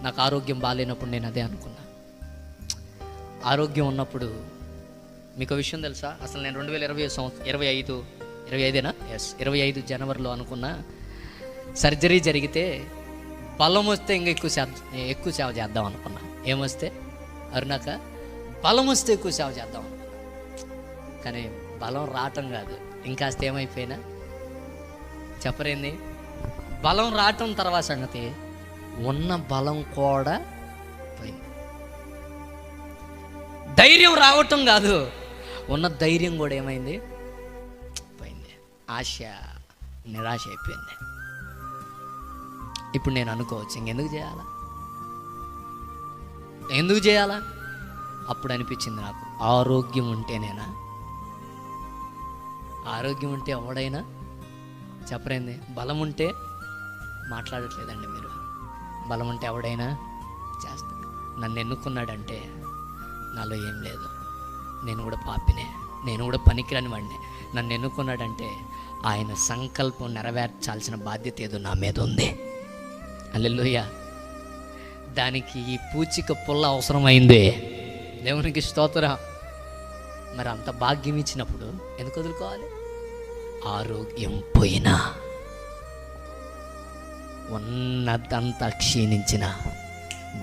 నాకు ఆరోగ్యం బాగాలేనప్పుడు నేను అదే అనుకున్నా. ఆరోగ్యం ఉన్నప్పుడు మీకు విషయం తెలుసా, అసలు నేను 2025 జనవరిలో అనుకున్నా సర్జరీ జరిగితే బలం వస్తే ఇంకా ఎక్కువ సేవ చేద్దాం అనుకున్నా. ఏమొస్తే అరుణాక బలం వస్తే ఎక్కువ సేవ చేద్దాం అనుకున్నా. కానీ బలం రావటం కాదు, ఇంకాస్త ఏమైపోయినా చెప్పరేంది, బలం రావటం తర్వాత సంగతి ఉన్న బలం కూడా పోయింది. ధైర్యం రావటం కాదు, ఉన్న ధైర్యం కూడా ఏమైంది, పోయింది. ఆశ నిరాశ అయిపోయింది. ఇప్పుడు నేను అనుకోవచ్చు ఇంకెందుకు చేయాలా. అప్పుడు అనిపించింది నాకు, ఆరోగ్యం ఉంటేనేనా, ఆరోగ్యం ఉంటే ఎవడైనా చెప్పరేంది, బలం ఉంటే మాట్లాడట్లేదండి మీరు, బలం ఉంటే ఎవడైనా చేస్తాడు. నన్ను ఎన్నుకున్నాడంటే నాలో ఏం లేదు, నేను కూడా పాపినే, నేను కూడా పనికిరాని వాడినే. నన్ను ఎన్నుకున్నాడంటే ఆయన సంకల్పం నెరవేర్చాల్సిన బాధ్యత ఏదో నా మీద ఉంది. హల్లెలూయా. దానికి ఈ పూచిక పుల్ల అవసరమైంది. దేవునికి స్తోత్రం. మరి అంత భాగ్యం ఇచ్చినప్పుడు ఎందుకు వదులుకోవాలి? ఆరోగ్యం పోయినా, ఉన్నదంతా క్షీణించిన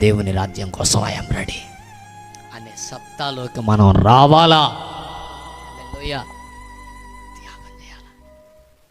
దేవుని రాజ్యం కోసం ఐఎమ్ రెడీ అనే సత్తాలోకి మనం రావాలా. హల్లెలూయా.